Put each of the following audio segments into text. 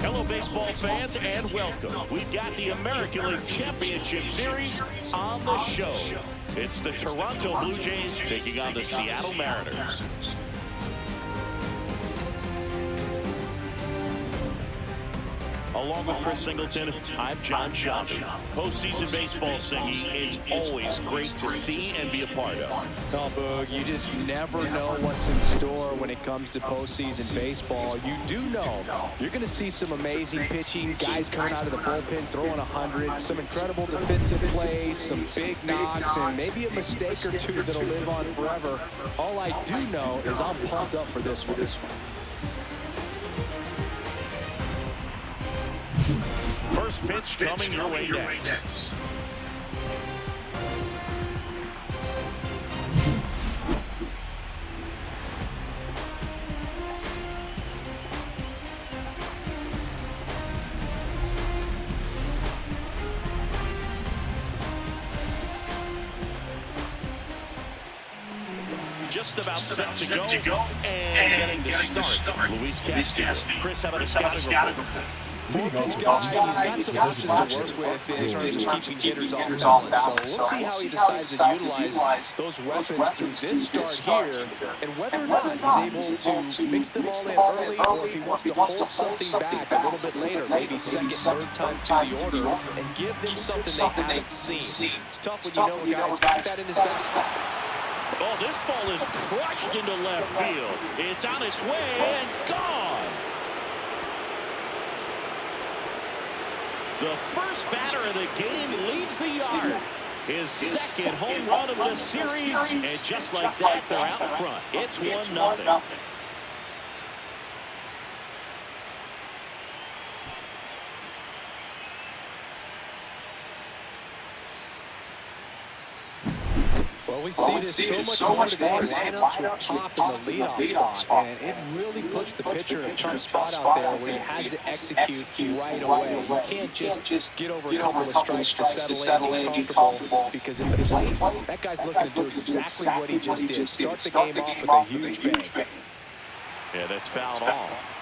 Hello, baseball fans, and welcome. We've got the American League Championship Series on the show. It's the Toronto Blue Jays taking on the Seattle Mariners. Along with Chris Singleton, I'm John Shelby. Postseason baseball singing, it's always great to see and be a part of. No, Boog, you just never know what's in store when it comes to postseason baseball. You do know you're going to see some amazing pitching, guys coming out of the bullpen throwing 100, some incredible defensive plays, some big knocks, and maybe a mistake or two that'll live on forever. All I do know is I'm pumped up for this one. First pitch coming your way next. Just about set to go and getting to start. Luis Castillo. Chris, how about a scouting report? Four-pitch guy, he's got some options to work with in terms of keeping hitters on balance. So we'll see how he decides to utilize those weapons through this start here, and whether or not he's able to mix them all in early, or if he wants to hold something back a little bit later, maybe second, third time through the order, and give them something they haven't seen. It's tough when you know a guy's got that in his back. Oh, this ball is crushed into left field. It's on its way and gone. The first batter of the game leaves the yard. His second home run of the series, and just like that, they're out front. It's 1-0. Well, we see this so much more today. Lineups will pop in the leadoff spot, and it really puts the pitcher in a tough spot out there where he has to execute right away. You can't just get over a couple of strikes to settle in, get comfortable, because at the plate, that guy's looking to do exactly what he just did. Start the game off with a huge bang. Yeah, that's fouled off.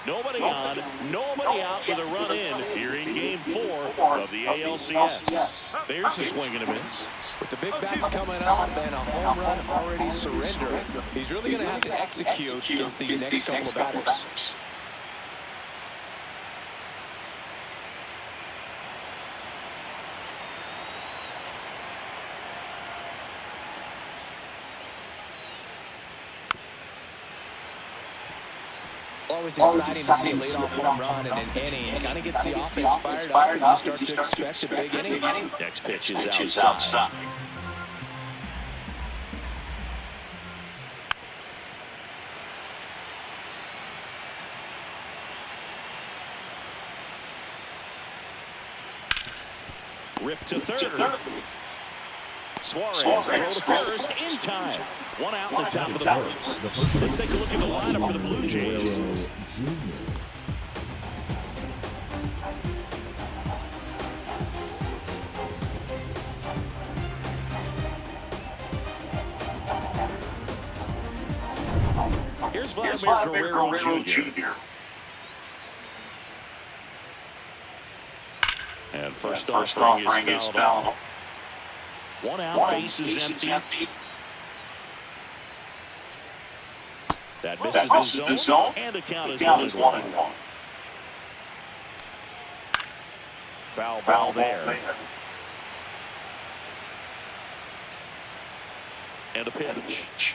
Nobody on, nobody out with a run in here in Game 4 of the ALCS. There's a swing and a miss. With the big bats coming up and a home run already surrendered, he's really going to have to execute against these next couple of batters. Always exciting to see a leadoff home run in an inning. Kind of gets the offense fired up, and you start to expect a big inning. Next pitch is outside. Rip to third. Suarez throw to first in time. One out in the top of the first. Let's take a look at the lineup for the Blue Jays. Here's Vladimir Guerrero Jr. And first offering is fouled off. One out, base is empty. That misses the zone, and the count is 1-1. Foul ball there. And a pitch.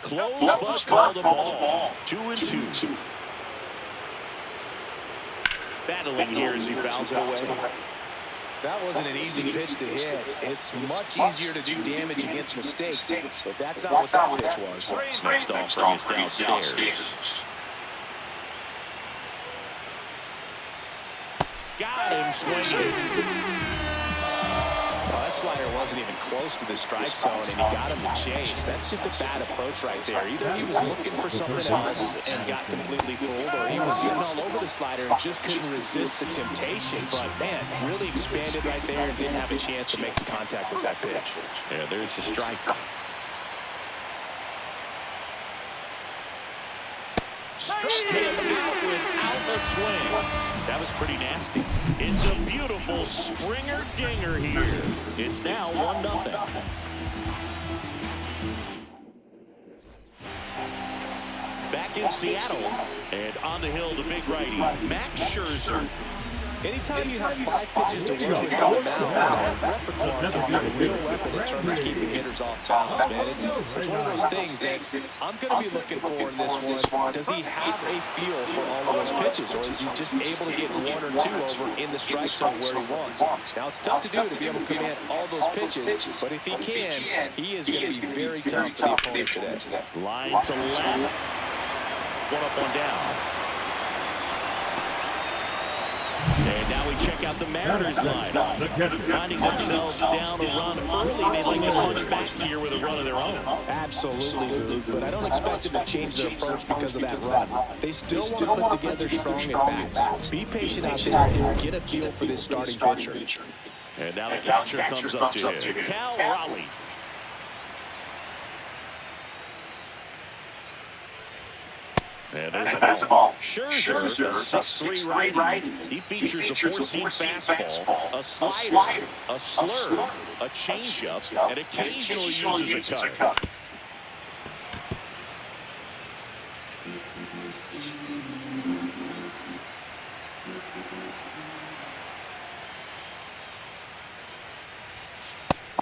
Close, but called a ball. 2-2. Battling here as he fouls it away. That wasn't an easy pitch to hit. It's much easier to do damage against mistakes, but that's not what that pitch was. Next offering is downstairs. Got him swinging. That slider wasn't even close to the strike zone, and he got him to chase. That's just a bad approach right there. Either he was looking for something else and got completely fooled, or he was sitting all over the slider and just couldn't resist the temptation. But, man, really expanded right there and didn't have a chance to make the contact with that pitch. Yeah, there's the strike. Struck him out without a swing. That was pretty nasty. It's a beautiful Springer dinger here. It's now 1-0. Back in Seattle, and on the hill, the big righty, Max Scherzer. Anytime you have 5 pitches to work with on the mound, that repertoire can be a real weapon in terms of keeping hitters off balance, man. It's one of those things that I'm going to be looking for in this one. Does he have a feel for all of those pitches, or is he just able to get 1 or 2 over in the strike zone where he wants? Now, it's tough to do to be able to command all those pitches, but if he can, he is going to be very tough for the opponent today. Line to left. 1 up, 1 down. And now we check out the Mariners line. Finding themselves down a run early. They'd like to punch back here with a run of their own. Absolutely, but I don't expect them to change their approach because of that run. They still want to put together strong at-bats. Be patient out there and get a feel for this starting pitcher. And now the catcher comes up to him. Cal Raleigh. And there's a ball. Scherzer, a 6'3" righty. He features a 4-seam fastball, a slider, a slurve, a changeup, and occasionally uses a cutter.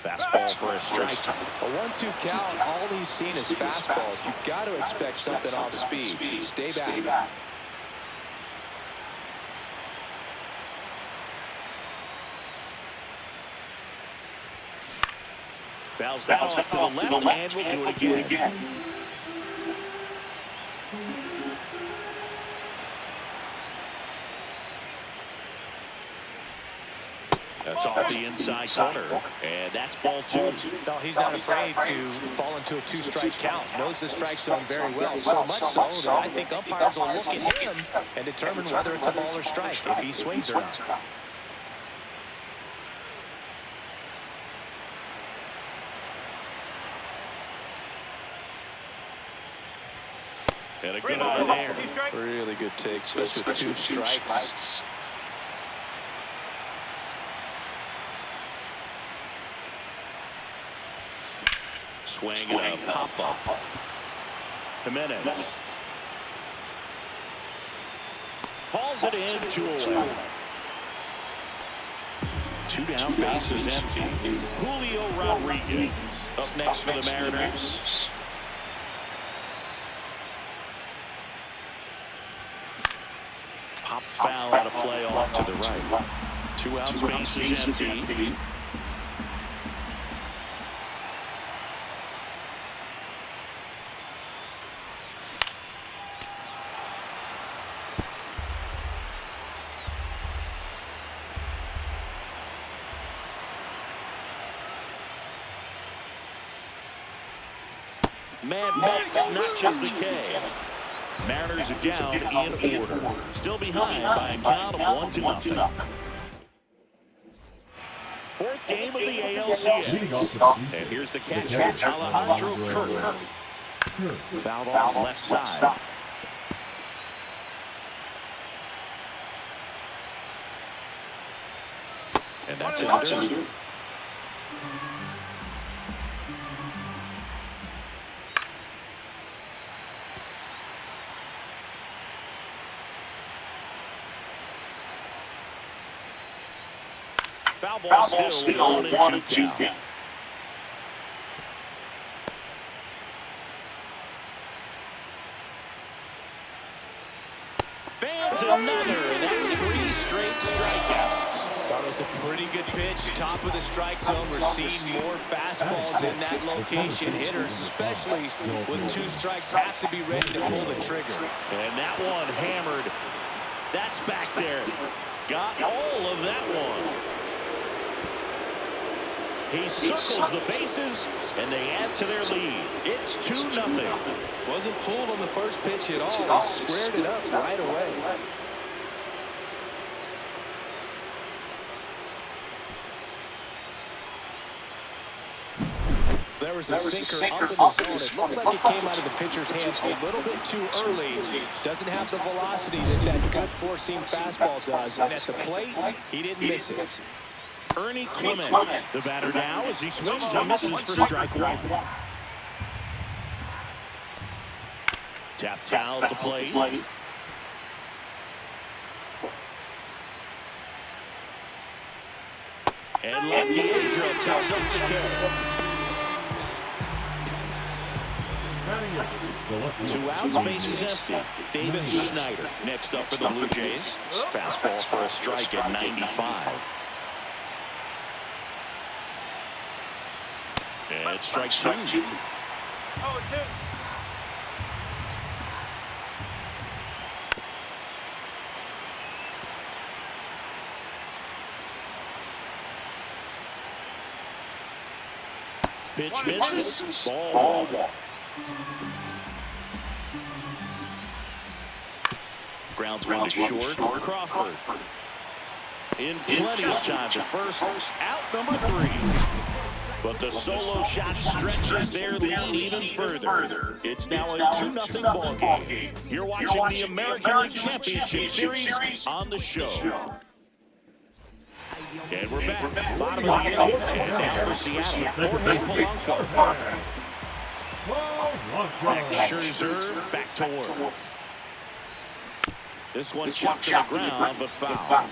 Fastball for a strike. A 1-2 count, all he's seen is fastballs. You've got to expect something off speed. Stay back. Fouls that off to the left, and we'll do it again. That's off the inside corner, and that's ball 2. No, he's not afraid to fall into a 2-strike count. Knows the strike zone very well, so much so that I think umpires will look at him and determine whether it's a ball or strike, if he swings or not. And a good eye there. Really good take, especially with 2 strikes. Swing and a pop-up. Jimenez. Hauls it in, 2 away. 2 down, bases empty. Julio Rodriguez up next for the Mariners. Pop foul out of play off to the right. 2 outs, bases empty. Mad Max notches the K. Mariners are down in order. Still behind by a count of 1-0. 4th game of the ALCS. And here's the catcher, Alejandro Kirk. Fouled off left side. And that's under. Foul ball still 1-2 count. Fans another. That's 3 straight strikeouts. That was a pretty good pitch. Top of the strike zone. We're seeing more fastballs in that location. Hitters, especially with 2 strikes, have to be ready to pull the trigger. And that one hammered. That's back there. Got all of that one. He circles the bases, and they add to their lead. It's 2-0. Wasn't fooled on the first pitch at all. He squared it up right away. There was a sinker up in the zone. It looked like it came out of the pitcher's hands a little bit too early. Doesn't have the velocity that good four-seam fastball does. And at the plate, he didn't miss it. Ernie Clement, the batter now, as he swings and misses for strike one. Tap foul at the plate. And Leandro takes up the kill. 2 outs, bases empty. David Schneider next up for the Blue Jays. Fastball for a strike at 95. And it's strike 2. Pitch misses. Ball one. Grounds one to short. Crawford. In plenty of time to first. Out number 3. But the solo shot stretches their lead even further. It's now a 2-0 ball game. You're watching the American League Championship Series on the show. And we're back. Bottom of the inning. And now for Seattle, Jorge Polanco. Scherzer back to work. This one chopped to the ground, but foul.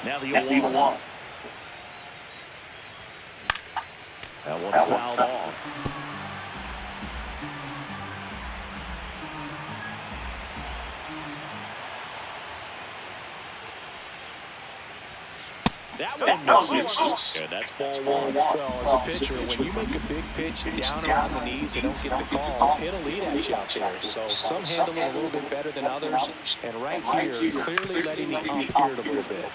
Now the 0-1. That one fouled off. That one misses. And that's ball one. Well, as a pitcher, when you make a big pitch down around the knees and don't get the call, it'll lead at you out there. So some handle it a little bit better than others. And right here, clearly letting the ump hear it a little bit.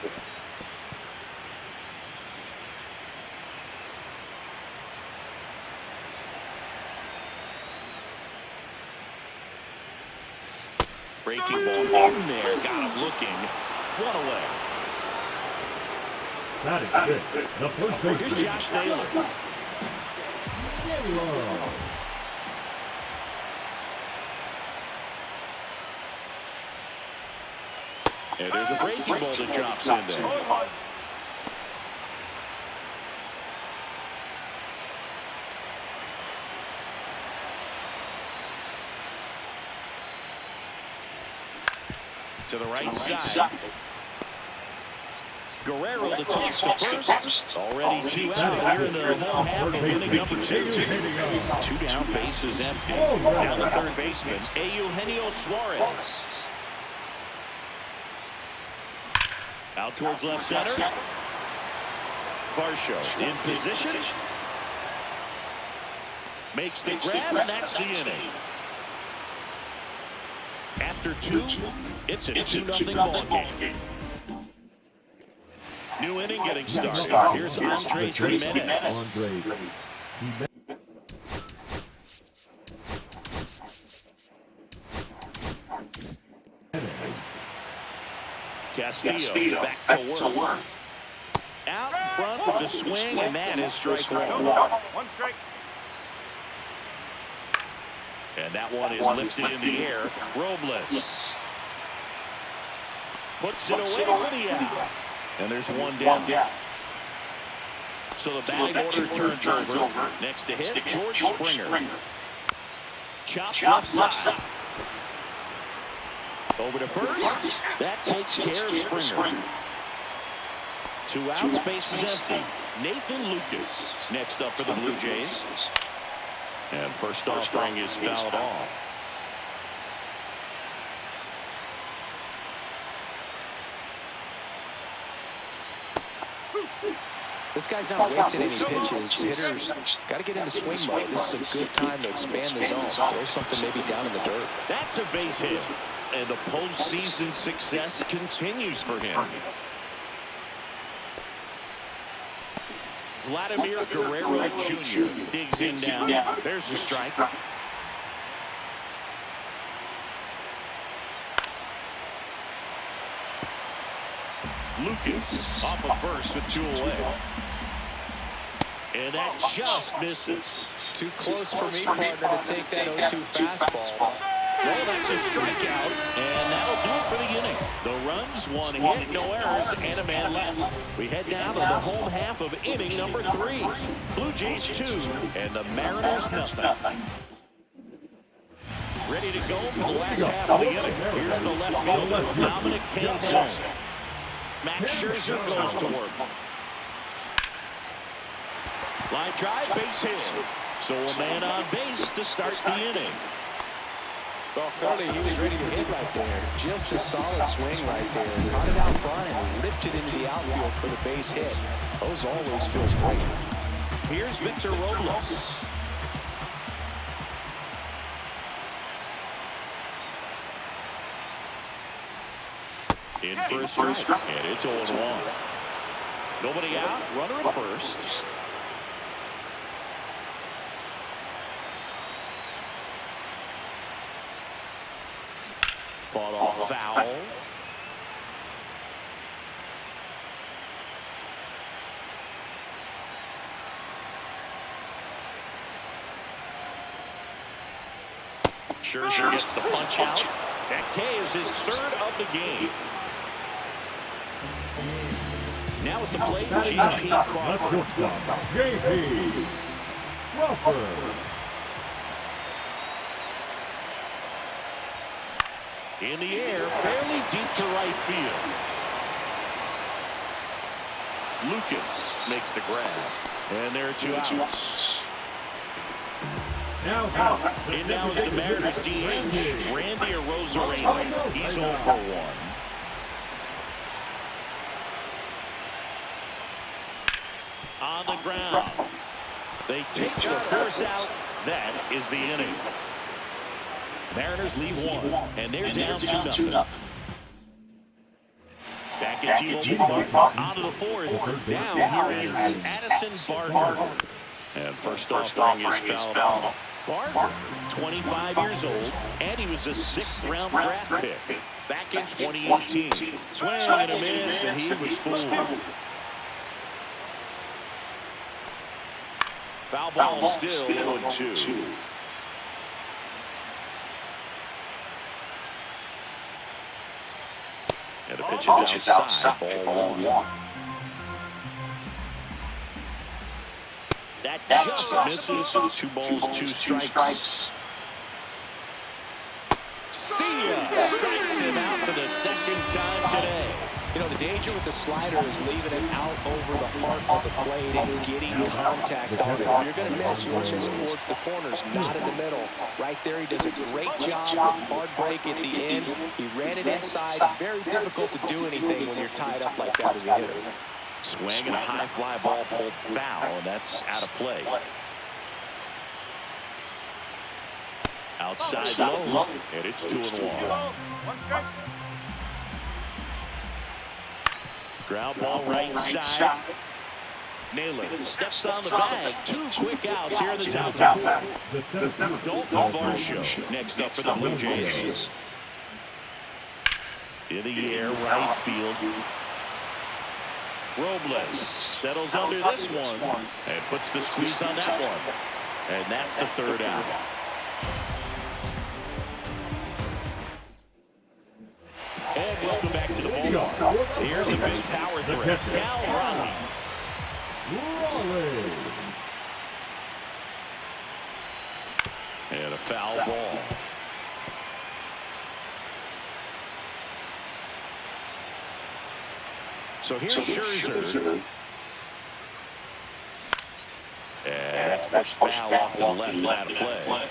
Breaking ball in there. Got him looking. One away. That is good. The first base. Here's Josh Naylor. And there's a breaking ball that drops in there. To the right side. Guerrero the toss to first. Already 2 out here in the home half of inning number 2. 2 down, base is empty. Down the third baseman, Eugenio Suarez. Out towards left center. Varsho in position. Makes the grab, and that's the inning. After 2, it's a 2-0 ball game. New inning getting started. Here's Andres Jimenez. Castillo back to work. Out in front with the swing, and that is strike 1. One strike. And that one is lifted in the air. Robles puts it away for the out. And there's one down. So the batting order turns over. Next to hit, George Springer. Chopped left side. Over to first. That takes care of Springer. 2 outs, bases empty. Nathan Lucas next up for the Blue Jays. And first offering is fouled off. This guy's not wasting any pitches. Hitters got to get into swing mode. This is a good time to expand the zone. Throw something maybe down in the dirt. That's a base hit. And the postseason success continues for him. Vladimir Guerrero Jr. digs in down. There's the strike. Lucas off of first with 2 away. And that just misses. Too close for me, partner, to take that 0-2 fastball. Well, that's a strikeout, and that'll do it for the inning. The runs, 1 hit, no errors, and a man left. We head down to the home half of inning number 3. Blue Jays 2, and the Mariners nothing. Ready to go for the last half of the inning. Here's the left fielder, Dominic Canzone. Max Scherzer goes to work. Line drive, base hit. So a man on base to start the inning. Well, clearly he was ready to hit right there. Just a solid swing right there. Caught it out front and ripped it into the outfield for the base hit. Those always feel great. Here's Victor Robles. In for a strike, and it's 0-1. Nobody out, runner at first. Fought off foul. Scherzer gets the punch out. That K is his 3rd of the game. Now at the plate, J.P. Crawford. J.P. Crawford. In the air, fairly deep to right field. Lucas makes the grab. And there are 2 outs. In now is the Mariners DH, Randy Arozarena. He's 0 for 1. On the ground. They take the first out. That is the inning. Mariners lead 1, and they're down 2-0. Back at T-Mobile Park, on to the 4th. Now here is Addison Barker. And first offering is fouled off. Barker, 25 years old, and he was a 6th-round draft pick back in 2018. Swing and a miss, and he was fooled. Foul ball still 0-2. And the pitch is outside, ball 1. That just misses. 2 balls, 2 strikes. See ya! Strikes him out for the 2nd time today. You know, the danger with the slider is leaving it out over the heart of the plate and getting contact on it. If you're going to miss, you want to miss towards the corners, not in the middle. Right there, he does a great job with hard break at the end. He ran it inside. Very difficult to do anything when you're tied up like that as a hitter. Swing and a high fly ball pulled foul, and that's out of play. Outside low, and it's 2-1. Ground ball right side. Naylor steps on the bag. 2 quick outs here in the top half. Dalton Varsho next up for the Blue Jays. In the air, right field. Robles settles under this one and puts the squeeze on that one. And that's the 3rd out. And welcome back to the ballpark. Here's a big power threat. Cal Raleigh. And a foul ball. So here's Scherzer. And that's pushed foul off to the left and out of play.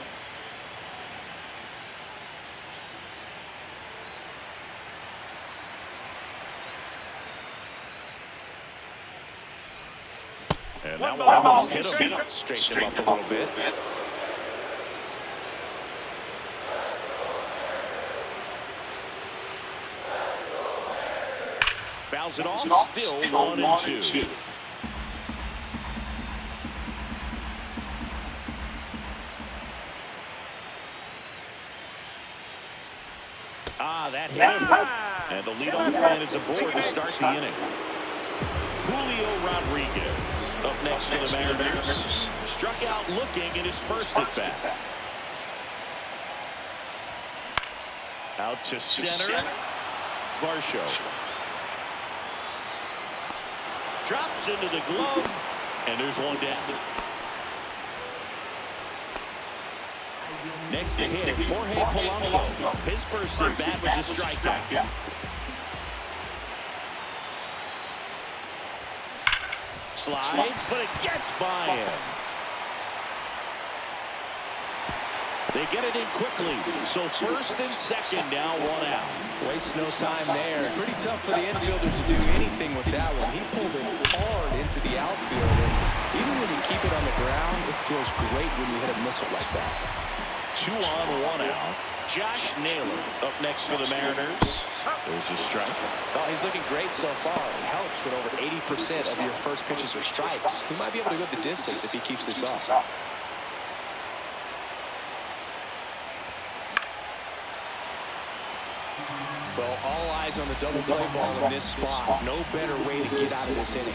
And that one almost hit him. Straighten him up a little bit. Fouls it off, still 1-2. That hit him. And the leadoff man is aboard to start the inning. Julio Rodriguez up next for the Mariners. Struck out looking in his first at bat. Out to center. Varsho drops into the glove, and there's one down. Next to hit, Jorge Polanco. His first at bat was a strikeout. Slides, but it gets by him. They get it in quickly. So first and second now, one out. Waste no time there. Pretty tough for the infielders to do anything with that one. He pulled it hard into the outfield. And even when you keep it on the ground, it feels great when you hit a missile like that. 2 on, 1 out. Josh Naylor up next for the Mariners. There's a strike. Well, he's looking great so far. It helps when over 80% of your first pitches are strikes. He might be able to go the distance if he keeps this up. Well, all eyes on the double play ball in this spot. No better way to get out of this inning.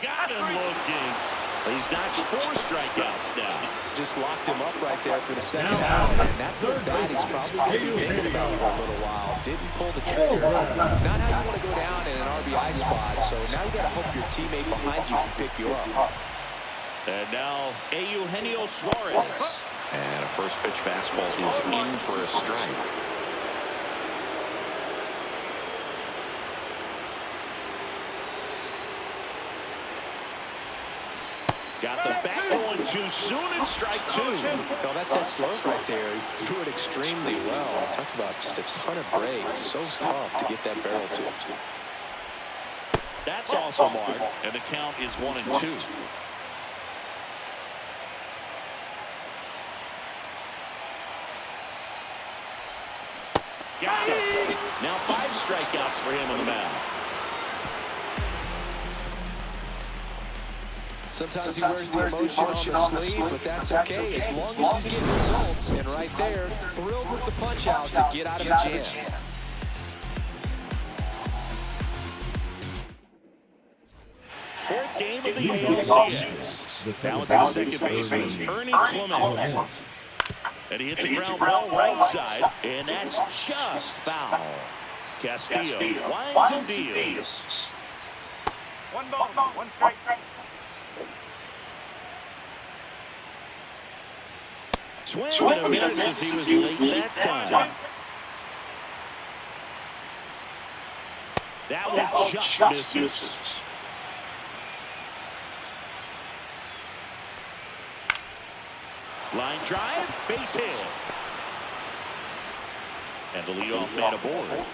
Got him looking. He's notched 4 strikeouts now. Just locked him up right there for the second out. And that's a bat he's probably going to be thinking about for a little while. Didn't pull the trigger. Not how you want to go down in an RBI spot. So now you got to hope your teammate behind you can pick you up. And now, Eugenio Suarez. And a first pitch fastball is in for a strike. Got the bat going too soon and strike 2. No, that's that slope right there. He threw it extremely well. Talk about just a ton of breaks. So tough to get that barrel to. That's off the mark, and the count is 1-2. Got it. Now 5 strikeouts for him on the mound. Sometimes he wears the emotion on the sleeve, but that's okay as long as he's getting results. And right there, thrilled with the punch out to get out of a jam. Fourth game of the ALCS. Now it's the second baseman, Ernie Clement. And he hits a ground ball right side, and that's just foul. Castillo winds and deals. 1 ball, 1 strike. Swing and a miss as he was late that time. That one just misses. Line drive, base hit. And the leadoff man aboard.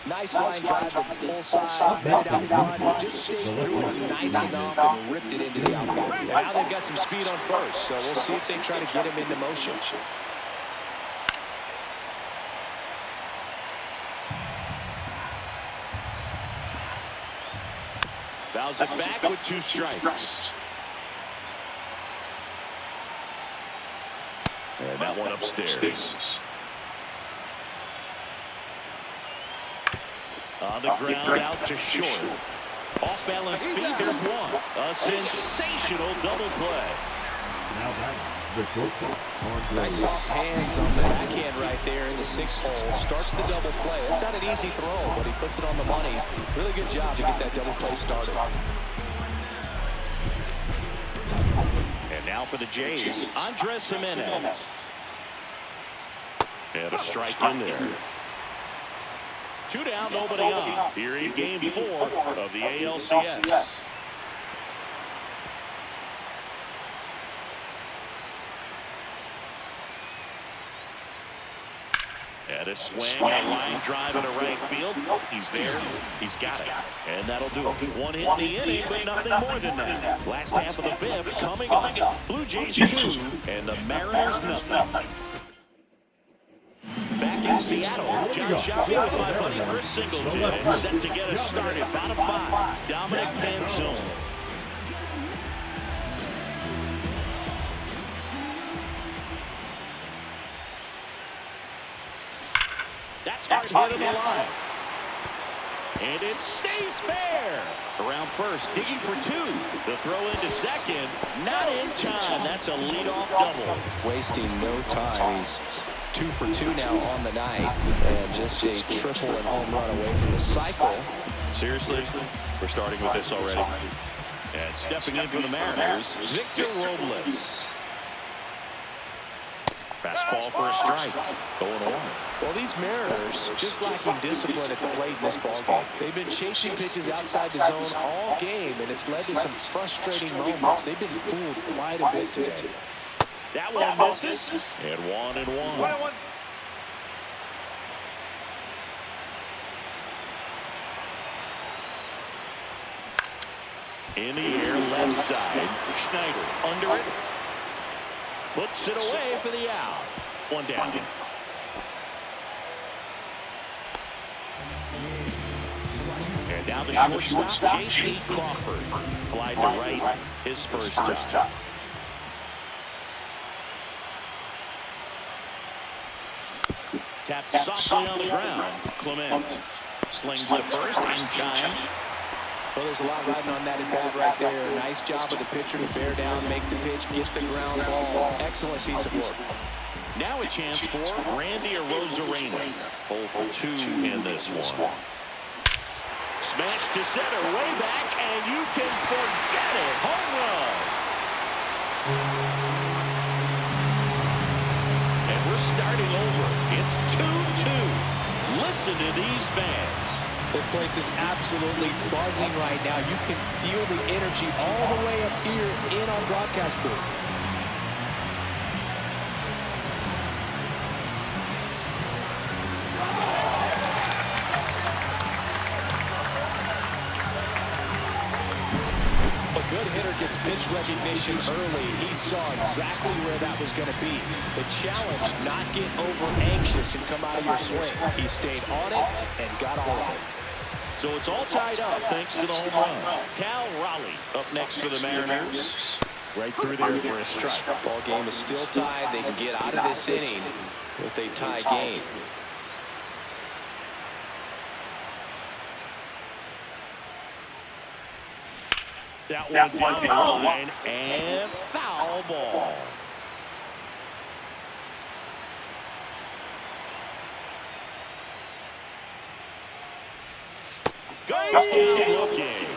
Nice line drive to the pull side, met it out front, just stayed through it nice enough and ripped it into the outfield. And now they've got some speed on first, so we'll see if they try to get him into motion. Fouls it back with 2 strikes. And that one upstairs. On the ground, out to short. Off balance feet, there's one. A sensational double play. Now back the shortstop. Nice soft hands on the backhand right there in the 6th hole. Starts the double play. It's not an easy throw, but he puts it on the money. Really good job to get that double play started. And now for the Jays, Andres Jimenez. And a strike in there. 2 down, nobody on. Here in game 4 of the ALCS. And a swing, a line drive into right field. He's there. He's got it. And that'll do it. 1 hit in the inning, but nothing more than that. Last half of the 5th coming up. Blue Jays 2 and the Mariners nothing. Back in Seattle, John Shopping with my buddy Chris Singleton and set to get us started. Bottom 5, Dominic Panzone. That's hard hit on the line. And it stays fair. Around first, digging for two. The throw into second, not in time. That's a leadoff double. Wasting no time. He's 2 for 2 now on the night. And just a triple and home run away from the cycle. Seriously, we're starting with this already. And stepping in for the Mariners, Victor Robles. Fastball for a strike. Going on. Well, these Mariners just lacking discipline at the plate in this ballgame. They've been chasing pitches outside the zone all game, and it's led to some frustrating moments. They've been fooled quite a bit today. That one misses. And 1-1. In the air, left side. Schneider under it. Puts it away for the out. One down. And now the shortstop, J.P. Crawford. Fly to right, his first time. Tapped softly on the ground. Clement slings to first in time. Well, there's a lot riding on that at bat right there. Nice job of the pitcher to bear down, make the pitch, get the ground ball. Excellent piece of work. Now a chance for Randy Arozarena. 0 for 2 in this one. Smash to center, way back, and you can forget it. Home run. And we're starting over. It's 2-2. Listen to these fans. This place is absolutely buzzing right now. You can feel the energy all the way up here in our broadcast booth. A good hitter gets pitch recognition early. He saw exactly where that was going to be. The challenge, not get over anxious and come out of your swing. He stayed on it and got all of it. So it's all tied up thanks to the home run. Cal Raleigh up next for the Mariners. Right through there for a strike. Ball game is still tied. They can get out of this inning with a tie game. That one down the line and foul ball. Goes down looking.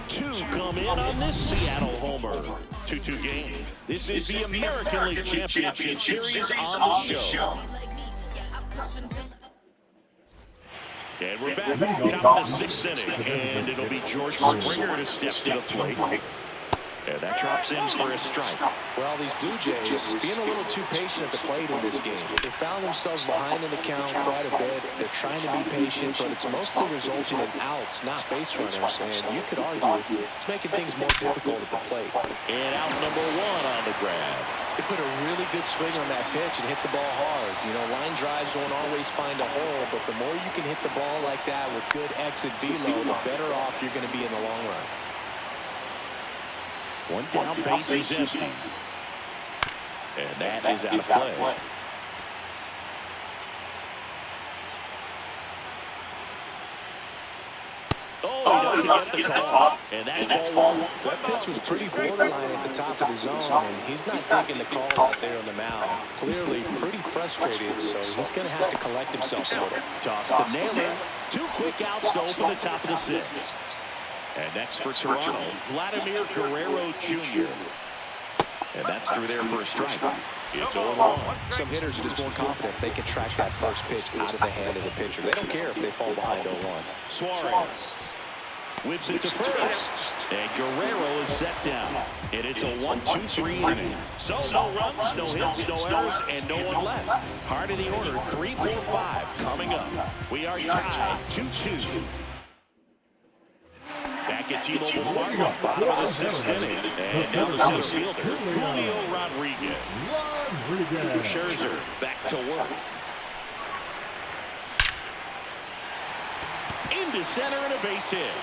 2 come in on this Seattle homer. 2-2 game. This is the American League Championship Series on the show. And we're back, top of the 6th inning, and it'll be George Springer to step to the plate. And that drops in for a strike. Well, these Blue Jays being a little too patient at the plate in this game. They found themselves behind in the count quite a bit. They're trying to be patient, but it's mostly resulting in outs, not base runners. And you could argue it's making things more difficult at the plate. And out number 1 on the grab. They put a really good swing on that pitch and hit the ball hard. You know, line drives won't always find a hole, but the more you can hit the ball like that with good exit velo, the better off you're going to be in the long run. One down, base is empty. And that is out of play. Oh, he doesn't get the call. And that's ball 1. That pitch was pretty borderline at the top of the zone, and he's not taking the call out there on the mound. Clearly pretty frustrated, so he's going to have to collect himself a little. Toss to Naylor. 2 quick outs to open the top of the 6th. And next for Toronto, Vladimir Guerrero Jr. And that's through there for a strike. It's 0-1. Some hitters are just more confident if they can track that first pitch out of the hand of the pitcher. They don't care if they fall behind 0-1. Suarez whips it to first. And Guerrero is set down. And it's a 1-2-3 inning. So no runs, no hits, no errors, and no one left. Heart of the order, 3-4-5 coming up. We are tied 2-2. Back at T-Mobile Park, bottom of the 6th inning. And now the center fielder, Julio Rodriguez. Scherzer back to work. Into center and a base hit.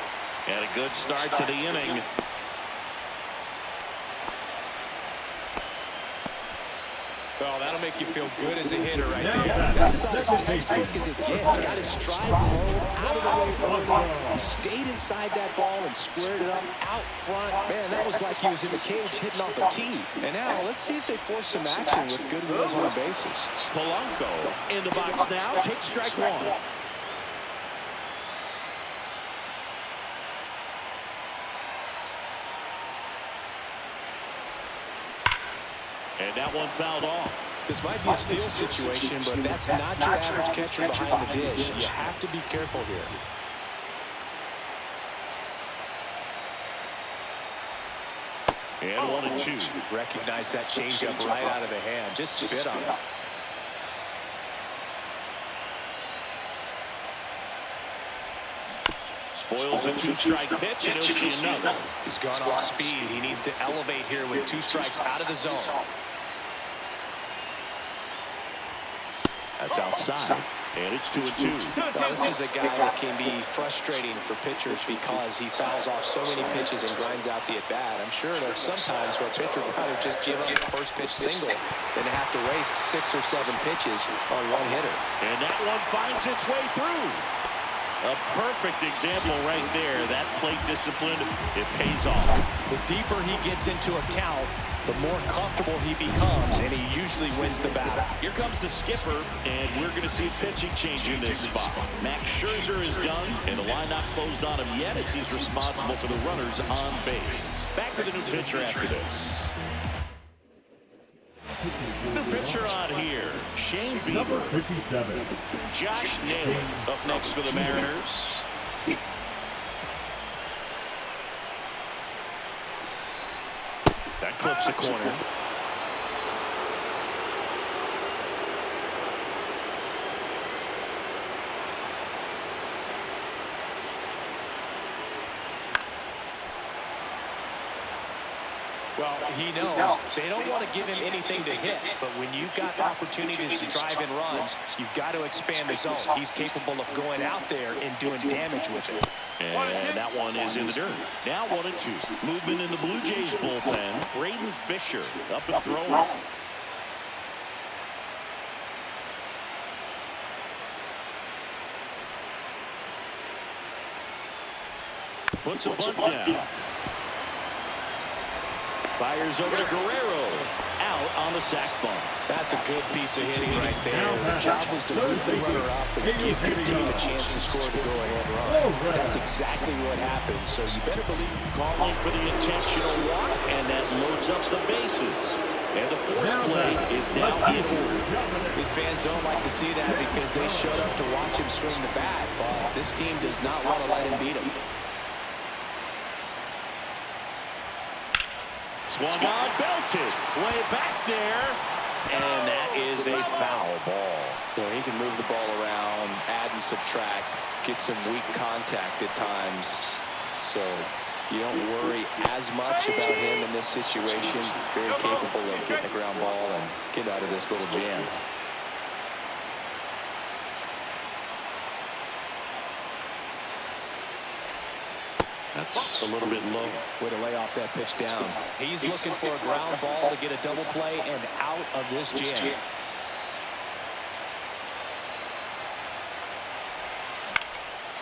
And a good start to the inning. Well, that'll make you feel good as a hitter right there. That's about as textbook as it gets. Got his stride low, out of the way early. He stayed inside that ball and squared it up out front. Man, that was like he was in the cage hitting off a tee. And now let's see if they force some action with good wheels on the bases. Polanco in the box now. Takes strike one. And that one fouled off. This might be a steal situation, but that's not your average catcher behind the dish. You have to be careful here. And 1-2. Recognize that changeup right out of the hand. Just spit on it. Spoils a two-strike pitch, and he'll see another. He's gone off speed. He needs to elevate here with 2 strikes out of the zone. That's outside, and it's 2-2. Well, this is a guy that can be frustrating for pitchers because he fouls off so many pitches and grinds out the at-bat. I'm sure there's sometimes where a pitcher would rather just give up the first pitch single than to have to waste 6 or 7 pitches on one hitter. And that one finds its way through. A perfect example right there. That plate discipline, it pays off. The deeper he gets into a count, the more comfortable he becomes, and he usually wins the battle. Here comes the skipper, and we're going to see a pitching change in this spot. Max Scherzer is done, and the line not closed on him yet as he's responsible for the runners on base. Back to the new pitcher after this. New pitcher on here, Shane Number Bieber. 57. Josh Naylor up next for the Mariners. That clips the corner. Well, he knows they don't want to give him anything to hit, but when you've got opportunities to drive in runs, you've got to expand the zone. He's capable of going out there and doing damage with it. And that one is in the dirt. Now 1-2. Movement in the Blue Jays bullpen. Braden Fisher up and throwing. Puts a bunt down. Fires over to Guerrero. Out on the sac bunt. That's a good piece of hitting right there. The job was to move the runner up and give your team a chance to score the go-ahead run. That's exactly what happened, so you better believe Calling for the intentional walk, and that loads up the bases. And the force play is now in order. these fans don't like to see that because they showed up to watch him swing the bat, but this team does not want to let him beat him. Swung on, belted, way back there, and that is a foul ball. So he can move the ball around, add and subtract, get some weak contact at times. So you don't worry as much about him in this situation. Very capable of getting a ground ball and get out of this little jam. That's a little bit low. Way to lay off that pitch down. He's looking for a ground ball to get a double play and out of this jam.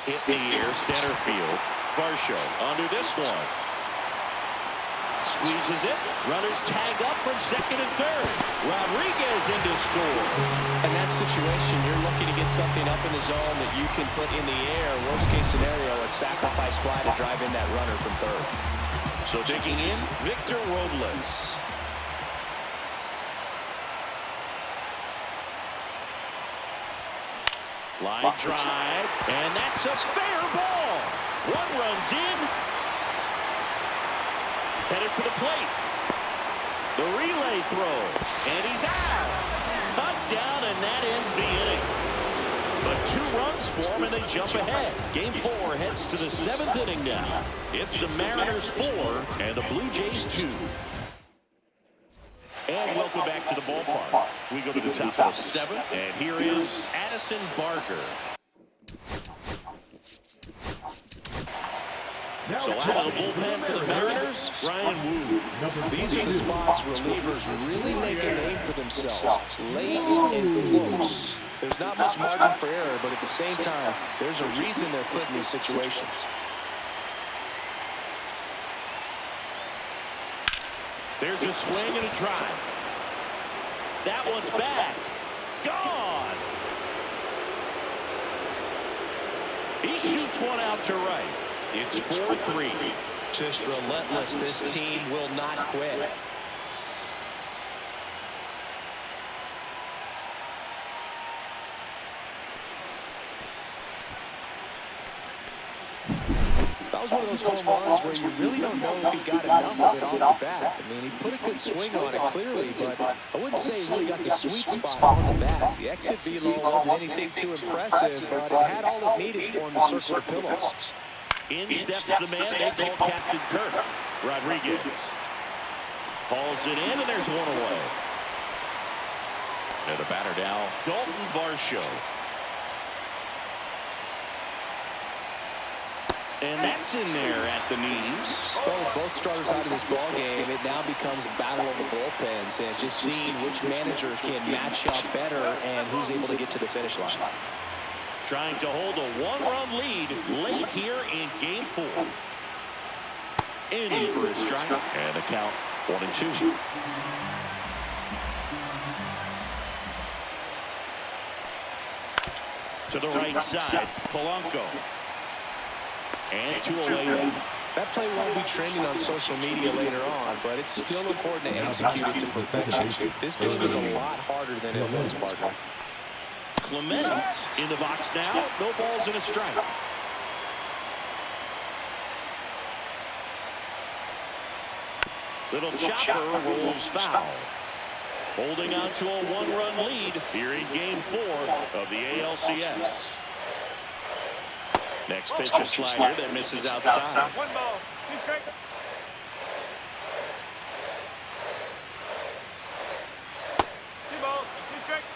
Hit in the air, center field. Varsho under this one. Squeezes it. Runners tag up from second and third. Rodriguez in to score. In that situation, you're looking to get something up in the zone that you can put in the air. Worst case scenario, a sacrifice fly to drive in that runner from third. So digging in, Victor Robles. Line drive, and that's a fair ball. One runs in. Headed for the plate. The relay throw, and he's out. Cut down, and that ends the inning. But 2 runs for him, and they jump ahead. Game 4 heads to the 7th inning now. It's the Mariners 4 and the Blue Jays 2. And welcome back to the ballpark. We go to the top of the 7th, and here is Addison Barker. So out of the bullpen for the Mariners, Ryan Wu. These are the spots relievers really make a name for themselves. Late and close. There's not much margin for error, but at the same time, there's a reason they're put in these situations. There's a swing and a drive. That one's back. Gone. He shoots one out to right. It's 4-3. Just relentless. This team will not quit. That was one of those home runs where you really don't know if he got enough of it off the bat. I mean, he put a good swing on it clearly, but I wouldn't say he really got the sweet spot on the bat. The exit velo wasn't anything too impressive, but it had all it needed for him to circle the pillows. In steps the man they call Captain Kirk. Rodriguez hauls it in, and there's one away. And the batter now, Dalton Varsho. And that's in there at the knees. Well, with both starters out of this ball game, it now becomes a battle of the bullpens and just seeing which manager can match up better and who's able to get to the finish line. Trying to hold a one-run lead late here in Game 4. In for a strike. And a count 1-2. To the right side, Polanco. And 2 away. That play won't be trending on social media later on, but it's still important to execute it to perfection. This game is a lot harder than it was, partner. Clement in the box now. No balls and a strike. Little chopper rolls foul. Holding on to a one-run lead here in Game 4 of the ALCS. Next pitch, a slider that misses outside. 1 ball, 2 strikes. Two balls, 2 strikes.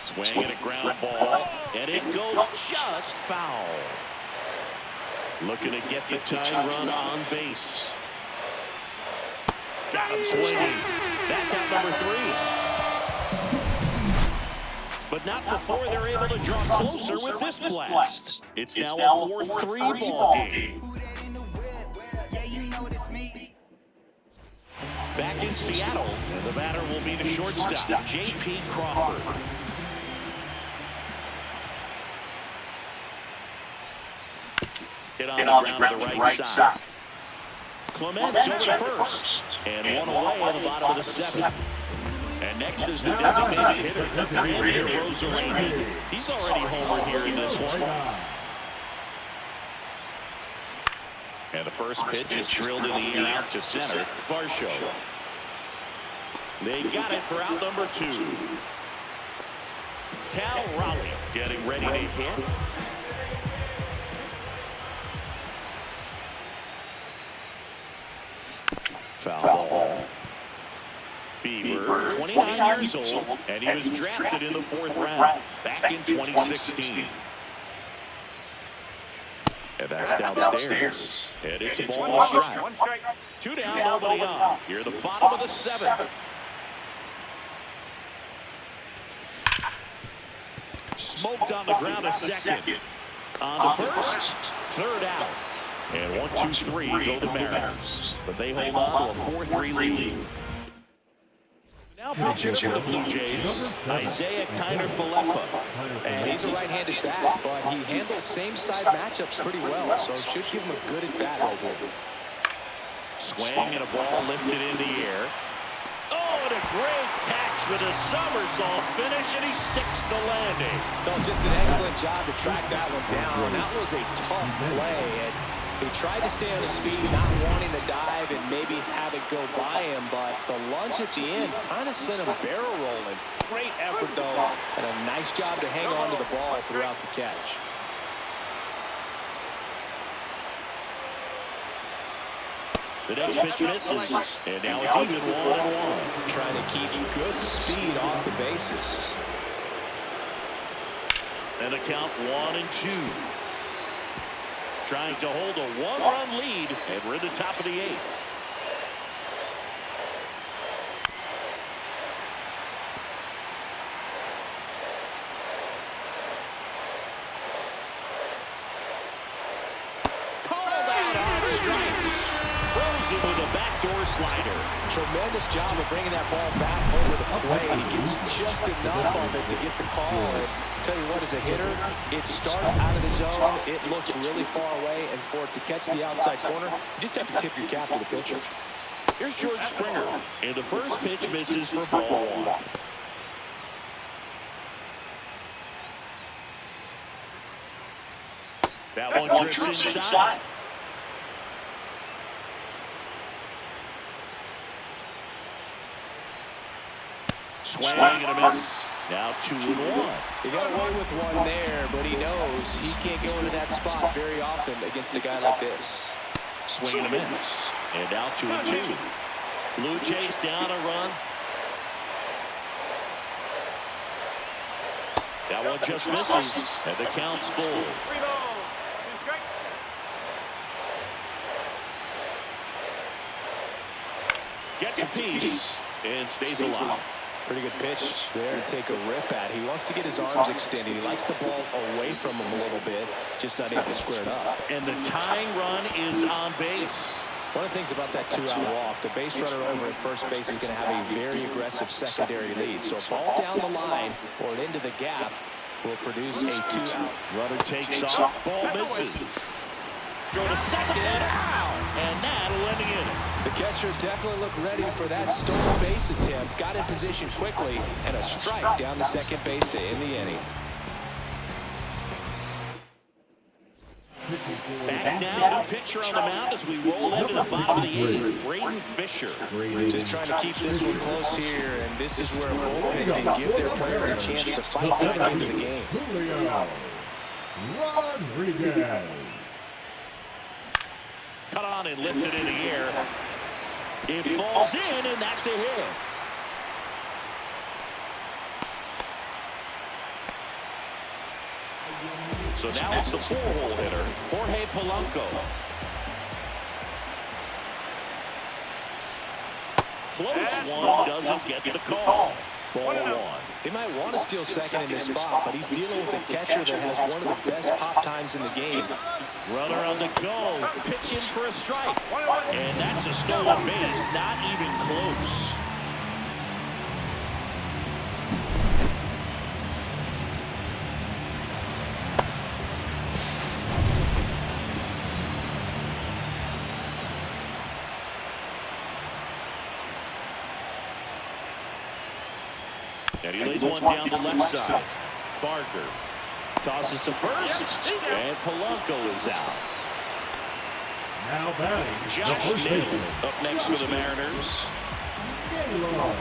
Swing and a ground ball, and it goes just foul. Looking to get the tying run on base. Got him swinging. That's out number 3. But not before they're able to draw closer with this blast. It's now a 4-3 ball game. Back in Seattle, and the batter will be the shortstop, J.P. Crawford. Hit on the ground to the right side. Clement over to first, and one away in the bottom of the 7th. And next is the designated hitter, Randy Rosarena. He's already homered here in this one. And the first pitch is drilled in the air out to center, Varsho. They got it for out number 2. Cal Raleigh getting ready to hit. Foul ball. Bieber, 29 years old, and he was drafted in the 4th round back in 2016. And that's downstairs. And it's a ball strike. 1 strike. 2 down, nobody on. Here, the bottom of the 7th. Smoked on the ground a second. On the first, 3rd out. And 1, 2, 3 go to Mariners. But they hold on to a 4-3 lead. Now pitching for the Blue Jays, Isaiah Kiner-Falefa. And he's a right-handed bat, but he handles same-side matchups pretty well, so should give him a good at-bat right here. Swing and a ball lifted in the air. Oh, and a great catch with a somersault finish, and he sticks the landing. No, just an excellent job to track that one down. That was a tough play, and he tried to stay on his feet, not wanting to dive and maybe have it go by him, but the lunge at the end kind of sent him barrel rolling. Great effort, though, and a nice job to hang on to the ball throughout the catch. The next pitch misses, and now it's even 1-1. Trying to keep good speed off the bases. And a count 1-2. Trying to hold a one-run lead, and we're at the top of the 8th. Called out on strikes. Frozen with a backdoor slider. Tremendous job of bringing that ball back over the plate. He gets just enough of it to get the call. And tell you what, as a hitter, it starts out of the zone. It looks really far away, and for it to catch the outside corner, you just have to tip your cap to the pitcher. Here's George Springer, and the first pitch misses for ball 1. That one drifts inside. Swing and a miss. Now 2-1. He got away with one there, but he knows he can't go into that spot very often against a guy like this. Swing and a miss. And now 2-2. Blue Jays down a run. That one just misses, and the count's full. 3 balls. 2 strikes. Gets a piece and stays alive. Pretty good pitch there to take a rip at. He wants to get his arms extended. He likes the ball away from him a little bit, just not able to square it up. And the tying run is on base. One of the things about that 2-out walk, the base runner over at first base is going to have a very aggressive secondary lead. So a ball down the line or into the gap will produce a 2-out. Runner takes off, ball misses. Throw to second, and that'll end the inning. The catcher definitely looked ready for that stolen base attempt. Got in position quickly, and a strike down to second base to end the inning. Back now, the pitcher on the mound as we roll into the bottom of the 8th. Braden Fisher. Just trying to keep this one close here, and this is where a bullpen can give their players a chance to fight back into the game. Rodriguez. Cut on and lifted in the air. It falls in, and that's a hit. So now it's the 4-hole hitter, Jorge Polanco. Close one, doesn't get the call. Ball 1. They might want to steal second in this spot, but he's dealing with a catcher that has one of the best pop times in the game. Runner on the go, pitch in for a strike. And that's a stolen base, not even close. And he lays one down the left side. Barker tosses to first, and Polanco is out. Now batting, the Josh first Naylor baseman. up next for the Mariners. Naylor.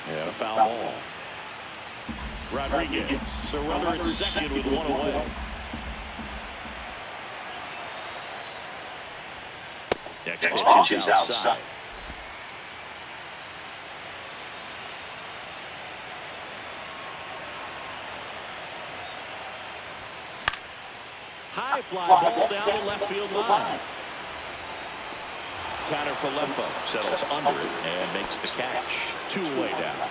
And a foul ball. Rodriguez, the runner at second with one away. Next pitch is outside. High fly ball down the left field line. Counter for Lefo, settles under it and makes the catch. 2 away down.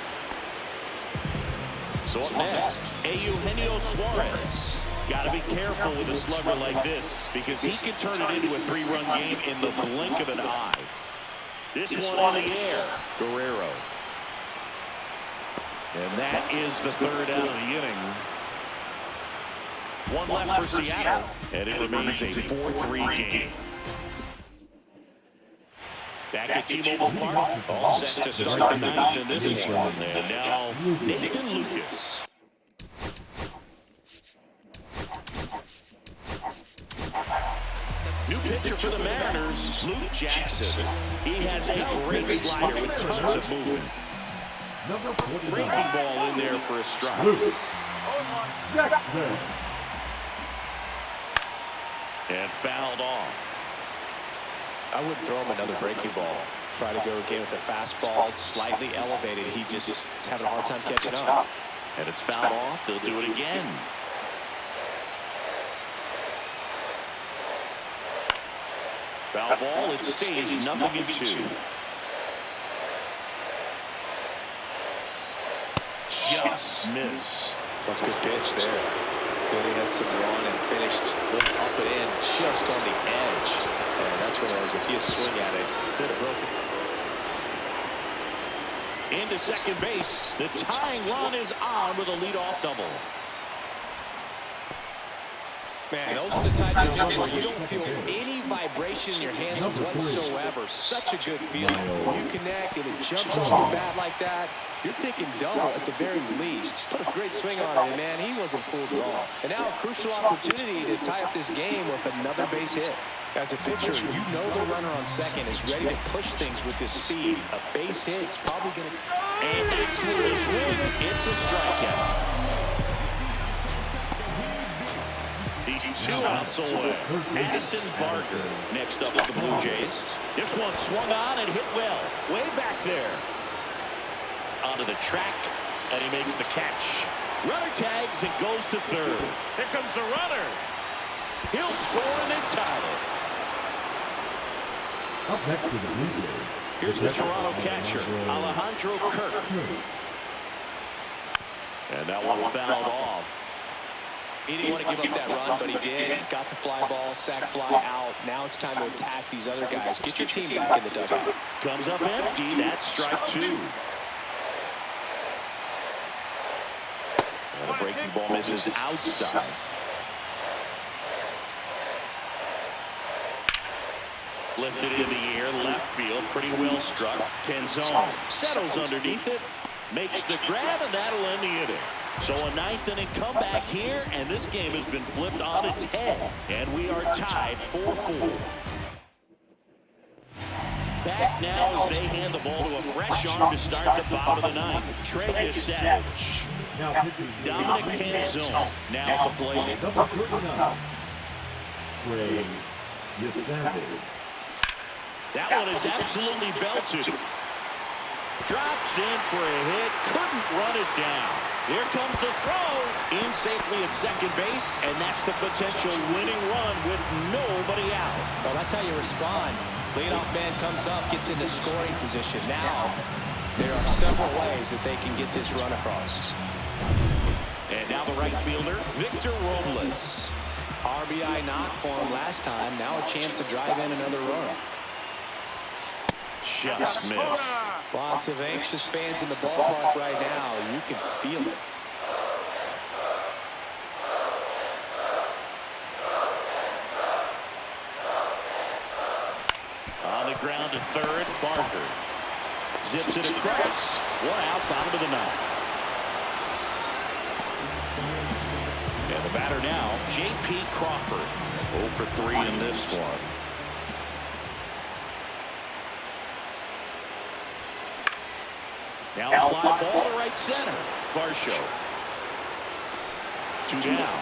So up next, Eugenio Suarez. Got to be careful with a slugger like this because he can turn it into a 3-run game in the blink of an eye. This one in the air, Guerrero. And that is the 3rd out of the inning. 1 left for Seattle, and it remains a 4-3 game. Back at T-Mobile Park, all set to start the 9th in this one. And now, Nathan Lucas. New pitcher for the Mariners, Luke Jackson. He has a great slider with tons of movement. Number 49. Breaking ball in there for a strike. Luke Jackson. And fouled off. I wouldn't throw him another breaking ball. Try to go again with the fastball. It's slightly elevated. He just is having a hard time catching up. And it's fouled off. They'll do it again. Foul ball. It stays 0-2. Just missed. That's a good pitch there. Really had some run and finished with up and in just on the edge. And that's when it was, if you swing at it, could have broken. Into second base. The tying run is on with a leadoff double. Man, those are the types of hits where you don't feel any vibration in your hands whatsoever. Such a good feeling. When you connect and it jumps off your bat like that, you're thinking double at the very least. What a great swing on it, and man, he wasn't fooled at all. And now a crucial opportunity to tie up this game with another base hit. As a pitcher, you know the runner on second is ready to push things with this speed. A base hit's probably going to... And it's with a swing. It's a strikeout. He's 2 outs away. Addison Barker next up with the Blue Jays. This one swung on and hit well. Way back there. Onto the track, and he makes the catch. Runner tags and goes to third. Here comes the runner. He'll score and they tie it. Up next to the Blue Jays. Here's the Toronto catcher, Alejandro Kirk. And that one fouled off. He didn't want to give up that run, but he did. Got the fly ball, sac fly out. Now it's time to attack these other guys. Get your team back in the dugout. Comes up empty. That's strike 2. And the breaking ball misses outside. Lifted in the air, left field, pretty well struck. Tenzone settles underneath it, makes the grab, and that'll end the inning. So a 9th inning comeback here, and this game has been flipped on its head. And we are tied 4-4. Back now as they hand the ball to a fresh arm to start the bottom of the 9th. Trey Savage. Dominic Tenzone now at the plate. Number 39. Trey Savage. That one is absolutely belted. Drops in for a hit. Couldn't run it down. Here comes the throw. In safely at second base, and that's the potential winning run with nobody out. Well, that's how you respond. Leadoff man comes up, gets into scoring position. Now, there are several ways that they can get this run across. And now the right fielder, Victor Robles. RBI knock for him last time. Now a chance to drive in another run. Just missed. Lots of anxious fans in the ballpark right now. You can feel it. On the ground to third, Barker. Zips it across. 1 out, bottom of the 9th. And the batter now, J.P. Crawford. 0 for 3 in this one. Now a fly ball to right center. Varsho. 2 down.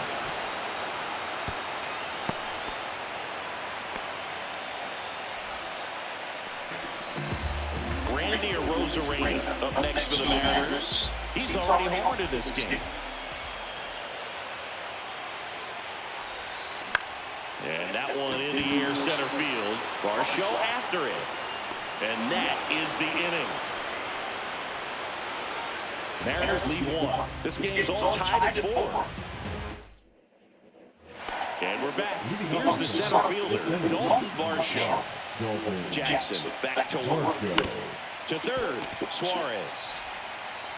Randy Arozarena up next for the Mariners. He's already homered in this game. And that one in the air center field. Varsho after it. And that is the inning. Mariners lead 1. This game's all tied at 4. And we're back. Here's the center fielder, Dalton Varsho. Jackson back to work. To third, Suarez.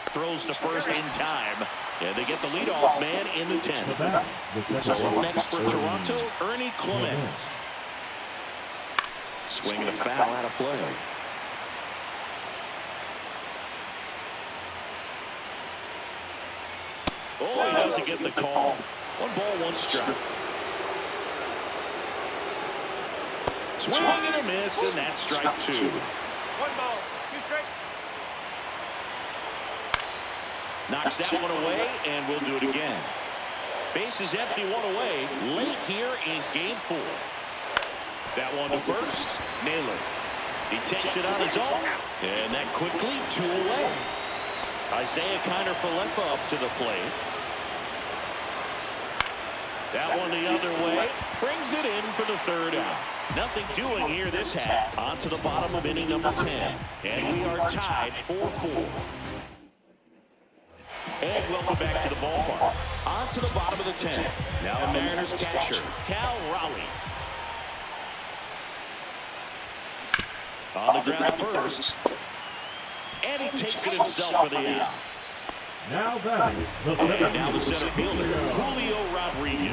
Throws to first in time. And they get the leadoff man in the 10th. So up next for Toronto, Ernie Clement. Swinging a foul out of play. Oh, he doesn't get the call. 1 ball, 1 strike. Swing and a miss, and that's strike 2. 1 ball, 2 strikes. Knocks that one away, and we'll do it again. Base is empty, 1 away, late here in game 4. That one to first, Naylor. He takes it on his own. And that quickly 2 away. Isaiah Kiner-Falefa up to the plate. That one the other way. Brings it in for the 3rd out. Nothing doing here this half. On to the bottom of inning number 10. And we are tied 4-4. And welcome back to the ballpark. On to the bottom of the 10th. Now the Mariners catcher, Cal Raleigh. On the ground first. And he takes it himself for the out. Now batting, And down the center fielder, Julio Rodriguez.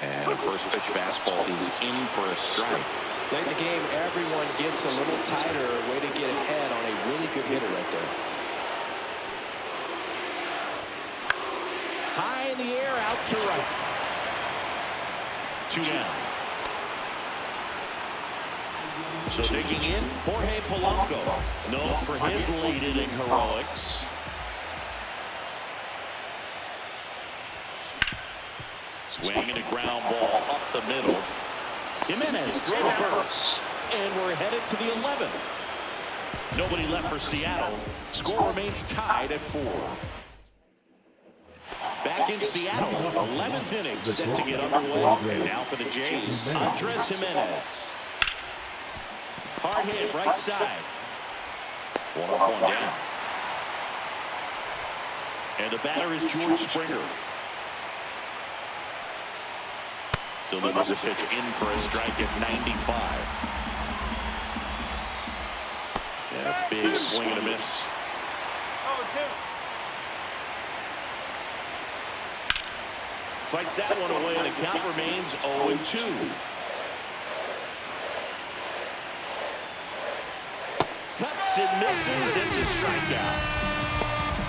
And a first pitch fastball is in for a strike. Late in the game, everyone gets a little tighter. Way to get ahead on a really good hitter right there. High in the air, out to right. 2 down. So digging in, Jorge Polanco, known for his late inning heroics. Swinging a ground ball up the middle. Jimenez throw to first. And we're headed to the 11th. Nobody left for Seattle. Score remains tied at 4. Back in Seattle, 11th inning set to get underway. And now for the Jays, Andres Jimenez. Hard hit, right side. 1 up, 1 down. And the batter is George Springer. Delivers a pitch in for a strike at 95. Yeah, big swing and a miss. 0-2. Fights that one away, and the count remains 0-2. Cuts and misses. It's a strikeout.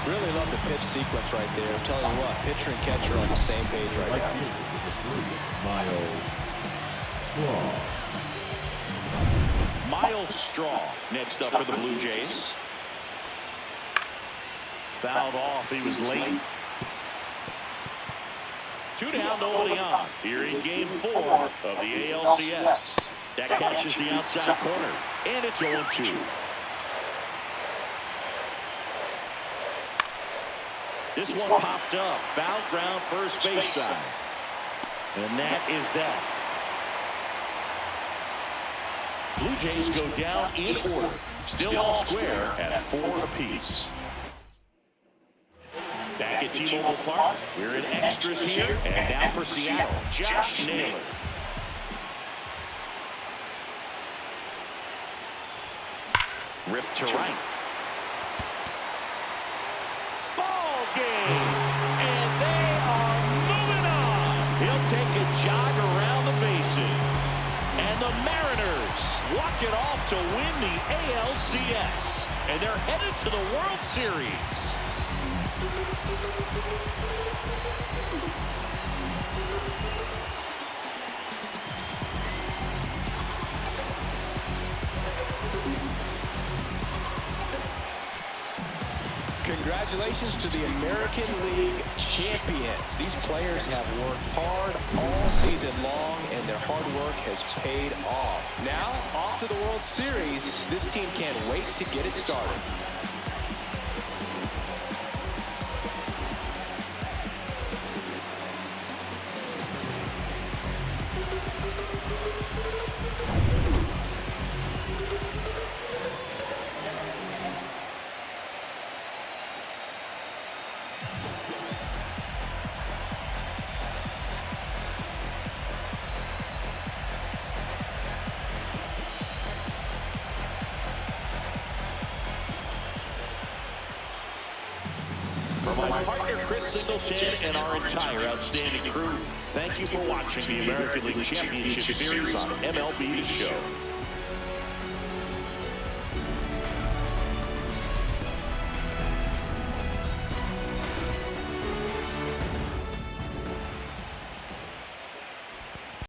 Really love the pitch sequence right there. I'm telling you what, pitcher and catcher are on the same page right now. Miles Straw next up for the Blue Jays. Fouled off. He was late. 2 down, nobody on. Here in game 4 of the ALCS. That catches the outside corner. And it's 0-2. This one popped up. Foul ground, first base side. And that is that. Blue Jays go down in order. Still all square at 4 apiece. Back at T-Mobile Park, we're in extras here. And now for Seattle, Josh Naylor. Ripped to right. Ball game. And they are moving on. He'll take a jog around the bases. And the Mariners walk it off to win the ALCS. And they're headed to the World Series. Congratulations to the American League champions. These players have worked hard all season long, and their hard work has paid off. Now, off to the World Series. This team can't wait to get it started. For my partner Chris Singleton and our entire outstanding crew, thank you for watching the American League Championship Series on MLB The Show.